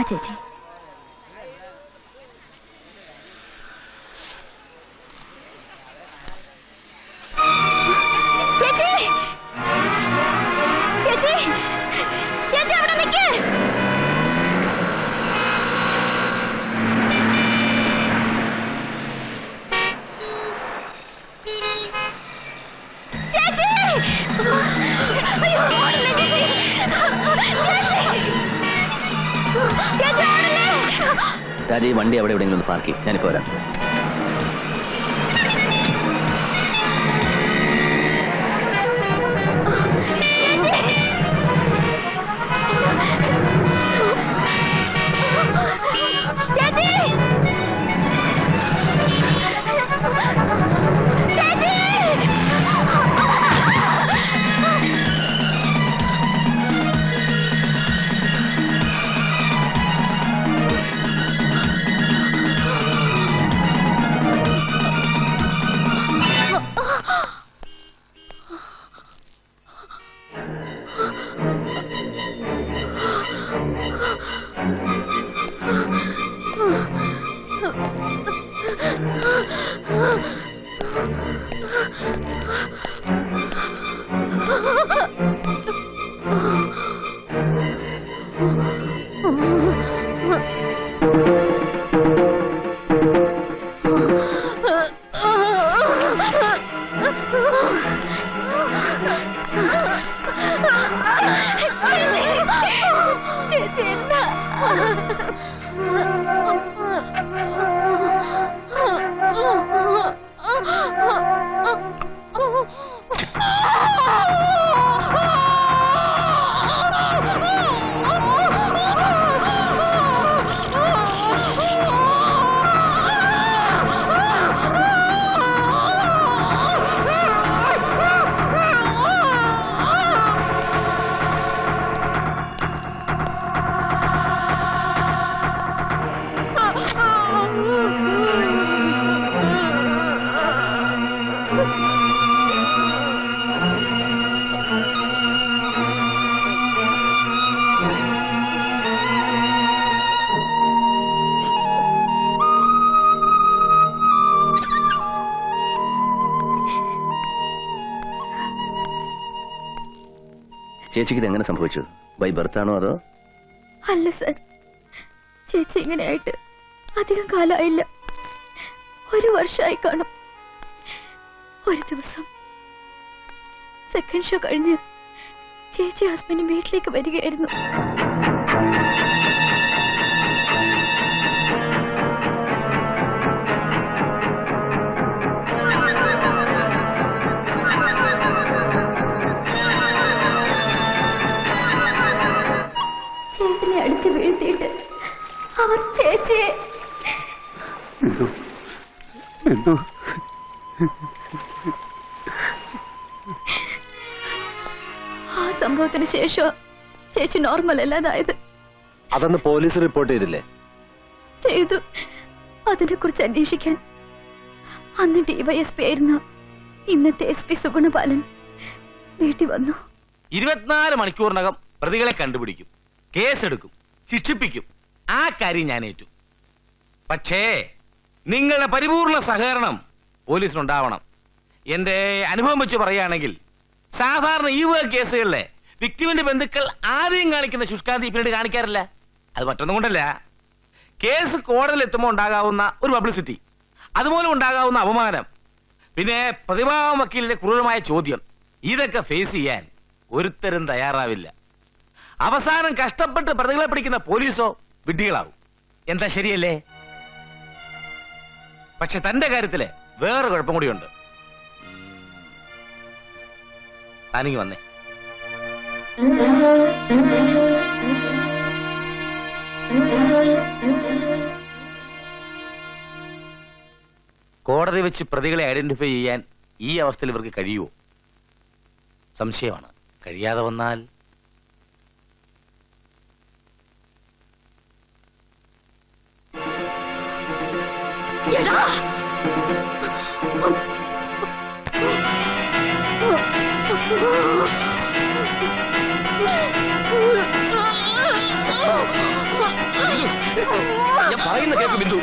വാ ചേച്ചി. രാജി, വണ്ടി അവിടെ എവിടെയെങ്കിലും ഒന്ന് പാർക്ക് ചെയ്യും, ഞാനിപ്പോ വരാം. ചേച്ചിക്ക് ഇത് എങ്ങനെ സംഭവിച്ചു? ബൈ ബർത്താണോ അതോ? അല്ല സർ, ചേച്ചി ഇങ്ങനെയായിട്ട് അധികം കാലമായില്ല, 1 വർഷമായി കാണും. ഒരു ദിവസം സെക്കൻഡ് ഷോ കഴിഞ്ഞ് ചേച്ചി ഹസ്ബൻഡ് വീട്ടിലേക്ക് വരികയായിരുന്നു. ചേട്ടനെ അടിച്ചു വീഴ്ത്തിയിട്ട് അവർ ചേച്ചിയെ ആ സംഭവത്തിന് ശേഷം ചേച്ചി നോർമൽ അല്ലാതായത്. അതൊന്ന് പോലീസ് റിപ്പോർട്ട് ചെയ്തില്ലേ? ചെയ്തു. അതിനെ കുറിച്ച് അന്വേഷിക്കാൻ അന്ന് ഡിവൈഎസ്പി ആയിരുന്ന ഇന്നത്തെ SP സുഗുണപാലൻ വീട്ടിൽ വന്നു. 24 മണിക്കൂറിനകം പ്രതികളെ കണ്ടുപിടിക്കും, കേസെടുക്കും, ശിക്ഷിപ്പിക്കും. ആ കാര്യം ഞാൻ ഏറ്റു. പക്ഷേ നിങ്ങളുടെ പരിപൂർണ സഹകരണം പോലീസിനുണ്ടാവണം. എന്റെ അനുഭവം വെച്ച് പറയുകയാണെങ്കിൽ സാധാരണ ഈ വക കേസുകളിലെ വിക്ടിമിന്റെ ബന്ധുക്കൾ ആദ്യം കാണിക്കുന്ന ശുഷ്കാന്തി പിന്നീട് കാണിക്കാറില്ല. അത് മറ്റൊന്നും കൊണ്ടല്ല, കേസ് കോടതിയിൽ എത്തുമ്പോൾ ഉണ്ടാകാവുന്ന ഒരു പബ്ലിസിറ്റി, അതുമൂലം ഉണ്ടാകാവുന്ന അപമാനം, പിന്നെ പ്രതിഭാവ വക്കീലിന്റെ ക്രൂരമായ ചോദ്യം, ഇതൊക്കെ ഫേസ് ചെയ്യാൻ ഒരുത്തരും തയ്യാറാവില്ല. അവസാനം കഷ്ടപ്പെട്ട് പ്രതികളെ പിടിക്കുന്ന പോലീസോ വിഡ്ഢികളാവും. എന്താ ശരിയല്ലേ? പക്ഷെ തന്റെ കാര്യത്തില് വേറെ കുഴപ്പം കൂടിയുണ്ട്. താനിങ്ങ് വന്നേ. കോടതി വെച്ച് പ്രതികളെ ഐഡന്റിഫൈ ചെയ്യാൻ ഈ അവസ്ഥയിൽ ഇവർക്ക് കഴിയുമോ? സംശയമാണ്. കഴിയാതെ വന്നാൽ ഞാൻ പറയുന്ന കേക്ക് ബിന്ദു.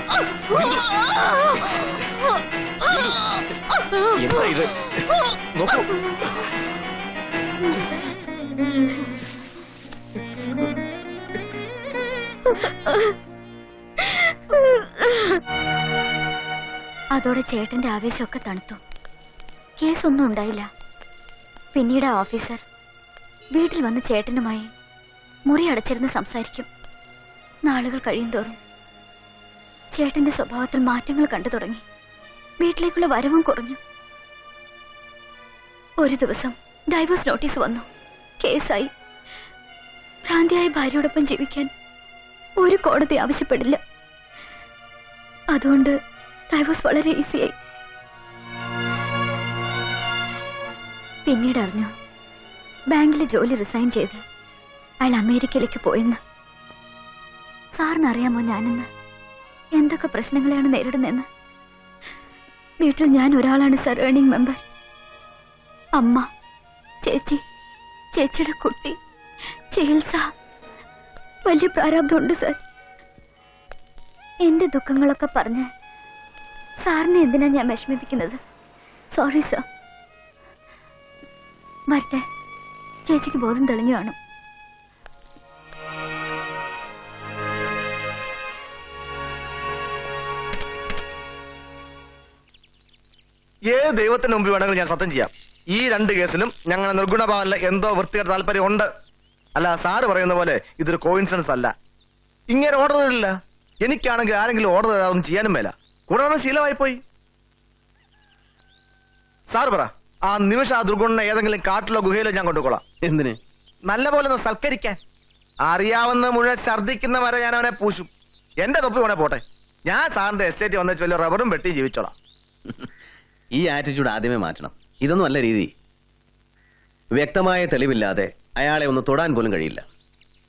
ബിന്ദു. എന്താ ഇത്? നോക്കൂ. അതോടെ ചേട്ടന്റെ ആവേശമൊക്കെ തണുത്തു. കേസൊന്നും ഉണ്ടായില്ല. പിന്നീട് ആ ഓഫീസർ വീട്ടിൽ വന്ന് ചേട്ടനുമായി മുറി അടച്ചിരുന്ന് സംസാരിക്കും. നാളുകൾ കഴിയും തോറും ചേട്ടന്റെ സ്വഭാവത്തിൽ മാറ്റങ്ങൾ കണ്ടു തുടങ്ങി. വീട്ടിലേക്കുള്ള വരവും കുറഞ്ഞു. ഒരു ദിവസം ഡൈവോഴ്സ് നോട്ടീസ് വന്നു. കേസായി. ഭ്രാന്തിയായ ഭാര്യയോടൊപ്പം ജീവിക്കാൻ ഒരു കോടതി ആവശ്യപ്പെടില്ല. അതുകൊണ്ട് ഡൈവോഴ്സ് വളരെ ഈസിയായി. പിന്നീട് അറിഞ്ഞു ബാങ്കിലെ ജോലി റിസൈൻ ചെയ്ത് അയാൾ അമേരിക്കയിലേക്ക് പോയെന്ന്. സാറിന് അറിയാമോ ഞാനിന്ന് എന്തൊക്കെ പ്രശ്നങ്ങളെയാണ് നേരിടുന്നതെന്ന്? വീട്ടിൽ ഞാൻ ഒരാളാണ് സാർ ഏർണിംഗ് മെമ്പർ. അമ്മ, ചേച്ചി, ചേച്ചിയുടെ കുട്ടി, ചികിത്സ, വലിയ പ്രാരാബ്ദമുണ്ട് സാർ. എന്റെ ദുഃഖങ്ങളൊക്കെ പറഞ്ഞ് സാറിനെ എന്തിനാ ഞാൻ വിഷമിപ്പിക്കുന്നത്? Sorry sir. വരട്ടെ. ചേച്ചിക്ക് ബോധം തെളിഞ്ഞു കാണും. ഏത് ദൈവത്തിന് മുമ്പിൽ വേണമെങ്കിലും ഞാൻ സത്യം ചെയ്യാം, ഈ 2 കേസിലും ഞങ്ങളുടെ നിർഗുണഭാവനിൽ എന്തോ വൃത്തികെട്ട താല്പര്യം ഉണ്ട്. അല്ല, സാറ് പറയുന്ന പോലെ ഇതൊരു കോയിൻസിഡൻസ് അല്ല. ഇങ്ങനെ ഓർഡർ തരില്ല. എനിക്കാണെങ്കിൽ ആരെങ്കിലും ഓർഡർ തരാതൊന്നും ചെയ്യാനും മേല. കൂടാതെ ശീലമായി പോയി. സാറ് പറ, ആ നിമിഷം ആ ദുർഗുണനെ ഏതെങ്കിലും കാട്ടിലോ ഗുഹയിലോ ഞാൻ കൊണ്ടുപോകാം. എന്തിന്? നല്ല പോലെ ഒന്ന് സൽക്കരിക്കാൻ. അറിയാവുന്ന മുഴുവൻ ഛർദ്ദിക്കുന്ന വരെ ഞാൻ അവനെ പൂശും. എന്റെ തൊപ്പി വേണേ പോട്ടെ. ഞാൻ സാറിന്റെ എസ്റ്റേറ്റ് വന്നു വലിയ റബ്ബറും വെട്ടി ജീവിച്ചോളാം. ഈ ആറ്റിറ്റ്യൂഡ് ആദ്യമേ മാറ്റണം. ഇതൊന്നും അല്ല രീതി. വ്യക്തമായ തെളിവില്ലാതെ അയാളെ ഒന്ന് തൊടാൻ പോലും കഴിയില്ല.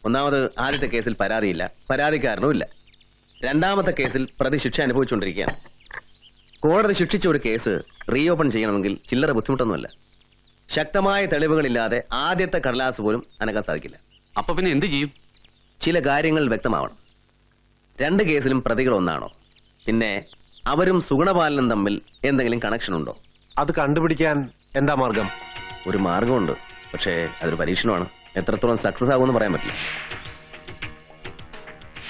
ഒന്നാമത് ആദ്യത്തെ കേസിൽ പരാതിയില്ല, പരാതിക്കാരനുമില്ല. രണ്ടാമത്തെ കേസിൽ പ്രതി ശിക്ഷ അനുഭവിച്ചുകൊണ്ടിരിക്കുകയാണ്. കോടതി ശിക്ഷിച്ച ഒരു കേസ് റീഓപ്പൺ ചെയ്യണമെങ്കിൽ ചില്ലറ ബുദ്ധിമുട്ടൊന്നുമല്ല. ശക്തമായ തെളിവുകളില്ലാതെ ആദ്യത്തെ കടലാസ് പോലും അനക്കാൻ സാധിക്കില്ല. അപ്പൊ പിന്നെ എന്ത് ചെയ്യും? ചില കാര്യങ്ങൾ വ്യക്തമാവണം. 2 കേസിലും പ്രതികൾ ഒന്നാണോ? പിന്നെ അവരും സുഗുണപാലനും തമ്മിൽ എന്തെങ്കിലും കണക്ഷൻ ഉണ്ടോ? അത് കണ്ടുപിടിക്കാൻ എന്താ മാർഗം? ഒരു മാർഗമുണ്ട്, പക്ഷേ അതൊരു പരീക്ഷണമാണ്. എത്രത്തോളം സക്സസ് ആകുമെന്ന് പറയാൻ പറ്റില്ല.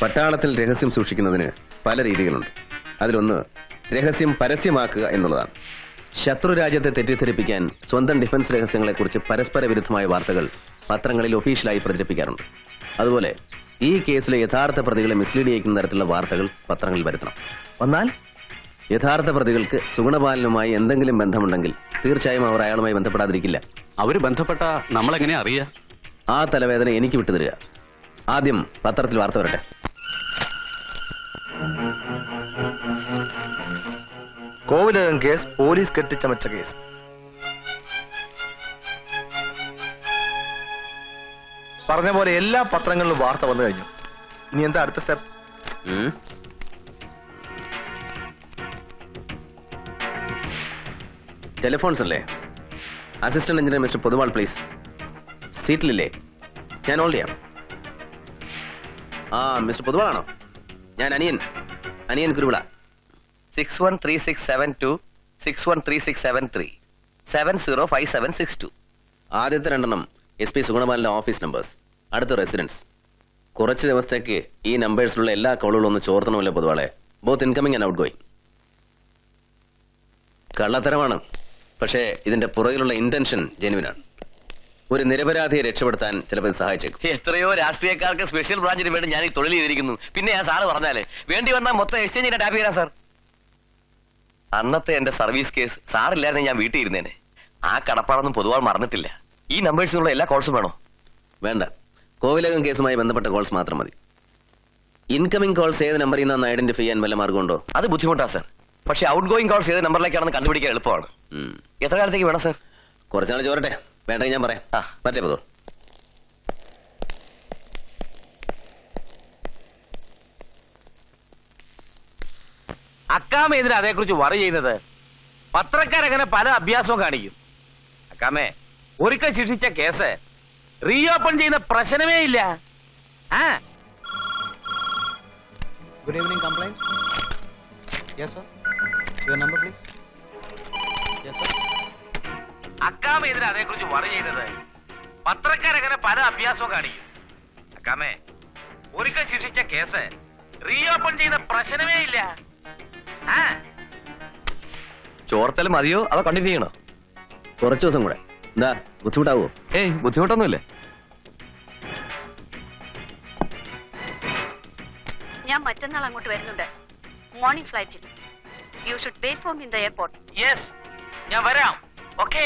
പട്ടാളത്തിൽ രഹസ്യം സൂക്ഷിക്കുന്നതിന് പല രീതികളുണ്ട്. അതിലൊന്ന് രഹസ്യം പരസ്യമാക്കുക എന്നുള്ളതാണ്. ശത്രു രാജ്യത്തെ തെറ്റിദ്ധരിപ്പിക്കാൻ സ്വന്തം ഡിഫൻസ് രഹസ്യങ്ങളെക്കുറിച്ച് പരസ്പര വിരുദ്ധമായ വാർത്തകൾ പത്രങ്ങളിൽ ഒഫീഷ്യലായി പ്രചരിപ്പിക്കാറുണ്ട്. അതുപോലെ ഈ കേസിലെ യഥാർത്ഥ പ്രതികളെ മിസ്ലീഡ് ചെയ്യിക്കുന്ന തരത്തിലുള്ള വാർത്തകൾ പത്രങ്ങളിൽ വരുത്തണം. വന്നാൽ യഥാർത്ഥ പ്രതികൾക്ക് സുഗുണപാലനുമായി എന്തെങ്കിലും ബന്ധമുണ്ടെങ്കിൽ തീർച്ചയായും അവർ അയാളുമായി ബന്ധപ്പെടാതിരിക്കില്ല. അവര് ബന്ധപ്പെട്ട നമ്മളെങ്ങനെ അറിയുക? ആ തലവേദന എനിക്ക് വിട്ടുതരിക. ആദ്യം പത്രത്തിൽ വാർത്ത വരട്ടെ. കോവിലകം കേസ് പോലീസ് കെട്ടിച്ചമച്ച കേസ്. പറഞ്ഞ പോലെ എല്ലാ പത്രങ്ങളിലും വാർത്ത വന്നു കഴിഞ്ഞു. ഇനി എന്താ അടുത്ത സ്റ്റെപ്പ്? ടെലിഫോൺസ് അല്ലേ? Assistant engineer mister Poduval please. സീറ്റിലില്ലേ? ഞാൻ ഹോൾഡ് ചെയ്യാം. ആ മിസ്റ്റർ പൊതുവാളാണോ? ഞാൻ അനിയൻ കുരുവിള. 613672 613673 705762. ആദ്യത്തെ 2 SP സുഗുണപാലന്റെ ഓഫീസ് നമ്പേഴ്സ്. അടുത്ത റെസിഡൻസ്. കുറച്ച് ദിവസത്തേക്ക് ഈ നമ്പേഴ്സിലുള്ള എല്ലാ കോളുകളും ഒന്ന് ചോർത്തണമല്ലോ പൊതുവാളെ. Both incoming and outgoing. കള്ളത്തരമാണ്, പക്ഷേ ഇതിന്റെ പുറകിലുള്ള ഇന്റൻഷൻ ജെനുവിനാണ്. ഒരു നിരപരാധിയെ രക്ഷപ്പെടുത്താൻ ചിലപ്പോൾ സഹായിച്ചേക്കും. എത്രയോ രാഷ്ട്രീയക്കാർക്ക് സ്പെഷ്യൽ ബ്രാഞ്ചിന് വേണ്ടി ഞാൻ ഈ തൊഴിൽ ചെയ്തിരിക്കുന്നു. പിന്നെ ഞാൻ സാറ് പറഞ്ഞാലേ വേണ്ടി വന്നാൽ മൊത്തം എക്സ്ചേഞ്ചിനെ ടാപ്പ് ചെയ്യാം സാർ. അന്നത്തെ എന്റെ സർവീസ് കേസ് സാറില്ലായിരുന്നു ഞാൻ വീട്ടിൽ ഇരുന്നേനെ. ആ കടപ്പാടൊന്നും പൊതുവാൾ മറന്നിട്ടില്ല. ഈ നമ്പേഴ്സിനുള്ള എല്ലാ കോൾസും വേണോ? വേണ്ട, കോവിലകം കേസുമായി ബന്ധപ്പെട്ട കോൾസ് മാത്രം മതി. ഇൻകമിംഗ് കോൾസ് ഏത് നമ്പറിൽ നിന്നാണ് ഐഡന്റിഫൈ ചെയ്യാൻ വല്ല മാർഗമുണ്ടോ? അത് ബുദ്ധിമുട്ടാ സാർ. പക്ഷെ ഔട്ട് ഗോയിങ് കോൾസ് ഏത് നമ്പറിലേക്കാണെന്ന് കണ്ടുപിടിക്കാൻ എളുപ്പമാണ്. എത്ര കാലത്തേക്ക് വേണം സാർ? കുറച്ചാൾ ചോരട്ടെ, വേണ്ടെങ്കിൽ ഞാൻ പറയാം. പറ്റേ പൊതു. അക്കാമ എന്തിനാ അതേക്കുറിച്ച് വറി ചെയ്യുന്നത്? പത്രക്കാരങ്ങനെ പല അഭ്യാസവും കാണിക്കും. അക്കാമേ, ഒരിക്കൽ ശിക്ഷിച്ച കേസ് റീഓപ്പൺ ചെയ്യുന്ന പ്രശ്നമേ ഇല്ല. Good evening, complaints. Yes, sir. Your number, please. Yes, sir. Akkamma ഇതിന് അതേക്കുറിച്ച് വറി ചെയ്തത് പത്രക്കാരങ്ങനെ പല അഭ്യാസവും കാണിക്കും. അക്കാമേ, ഒരിക്കൽ ശിക്ഷിച്ച കേസ് റീഓപ്പൺ ചെയ്യുന്ന പ്രശ്നമേ ഇല്ല. ചോർത്തൽ മതിയോ അതോ കണ്ടിന്യൂ ചെയ്യണോ? കുറച്ചു ദിവസം കൂടെ. എന്താ ബുദ്ധിമുട്ടാവോ? ഏയ് ബുദ്ധിമുട്ടൊന്നുമില്ലേ. ഞാൻ മറ്റന്നാൾ അങ്ങോട്ട് വരുന്നുണ്ട്, മോർണിംഗ് ഫ്ലൈറ്റിൽ. You should wait for me in the airport. Yes, ഞാൻ വരാം. ഓക്കേ.